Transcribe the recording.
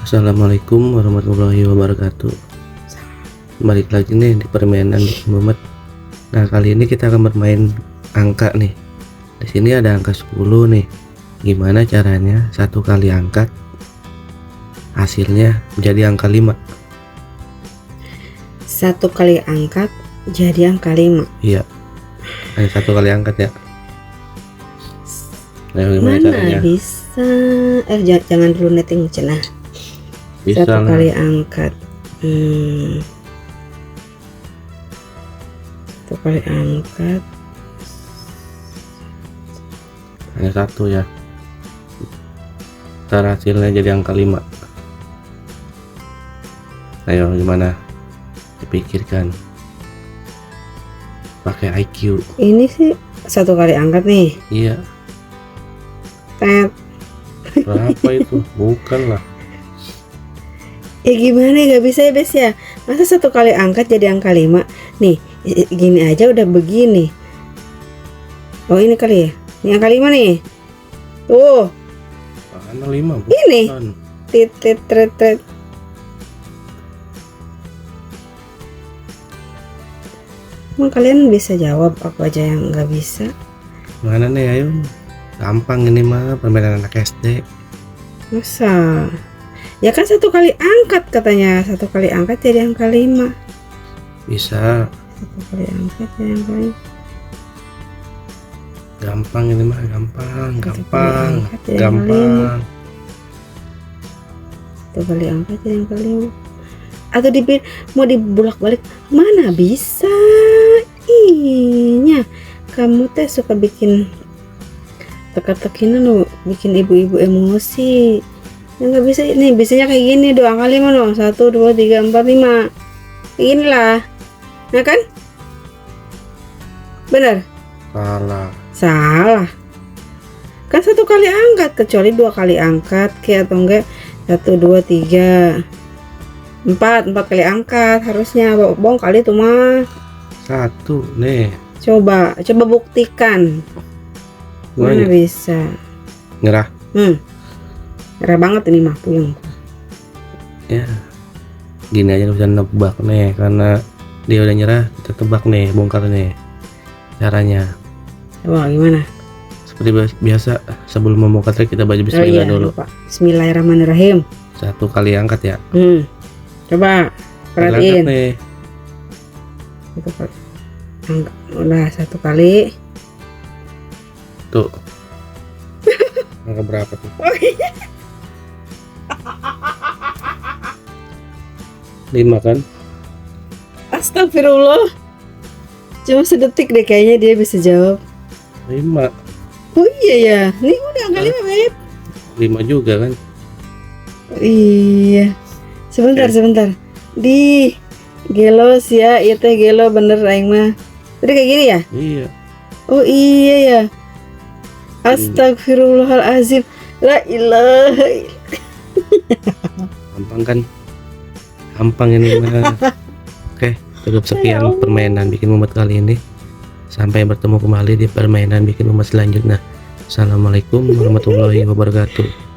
Assalamualaikum warahmatullahi wabarakatuh. Balik lagi nih di permainan Muhammad. Nah, kali ini kita akan bermain angka nih. Di sini ada angka 10 nih. Gimana caranya satu kali angkat hasilnya menjadi angka 5? Satu kali angkat jadi angka 5. Iya. Hanya satu kali angkat ya. Nah, gimana Mana caranya? bisa? Jangan dulu netting cenah. Bisa Satu lah. kali angkat. Satu kali angkat. Hanya satu ya. Ntar hasilnya jadi angka 5. Ayo gimana? Dipikirkan. Pakai IQ. Ini sih satu kali angkat nih. Iya. Tet. Berapa itu? Bukan lah. Gimana gak bisa ya Bes ya? Masa satu kali angkat jadi angka 5? Nih gini aja udah begini. Oh ini kali ya? Ini angka 5 nih. Tuh. Mana 5? Bukan. Ini. Titit tret. Emang kalian bisa jawab, aku aja yang nggak bisa. Mana nih, ayo. Gampang ini mah, permainan anak SD. Masa? Ya kan satu kali angkat katanya. Satu kali angkat jadi angka 5. Bisa. Satu kali angkat jadi angka 5. Gampang ini mah, gampang. Satu kali angkat jadi angka Gampang. Satu kali angkat jadi angka 5. Atau mau dibulak-balik, mana bisa? Inya, kamu teh suka bikin teka-tekinan lo, bikin ibu-ibu emosi. Ya nggak bisa, ini biasanya kayak gini, dua angka 5 loh. 1, 2, 3, 4, 5. Inilah, nah kan? Bener? Salah. Kan satu kali angkat, kecuali dua kali angkat, kayak atau enggak 1, 2, 3, 4 kali angkat harusnya. Bohong kali tuh mah. 1 nih. Coba buktikan. Mana bisa? Nyerah. Merah banget ini mah puyeng. Ya. Gini aja bisa nebak nih, karena dia udah nyerah, kita tebak nih, bongkar nih caranya. Coba gimana? Seperti biasa, sebelum membongkar trik kita baca bismillah dulu. Lupa. Bismillahirrahmanirrahim. Satu kali angkat ya. Coba Angkat perhatiin. nih. Udah satu kali. Tuh. Angka berapa tuh? Oh iya. 5 kan? Astagfirullah. Cuma sedetik deh kayaknya dia bisa jawab. 5. Oh iya ya. Ini udah angka 5 Beb. 5 juga kan? Iya. Sebentar. Di gelos ya, itu gelo bener aing mah. Tadi kayak gini ya? Iya. Oh iya ya. Astagfirullahalazim. La ilaha illallah. Gampang kan? Gampang ini mah. Oke, cukup sekian permainan bikin mumet kali ini. Sampai bertemu kembali di permainan bikin mumet selanjutnya. Assalamualaikum warahmatullahi wabarakatuh.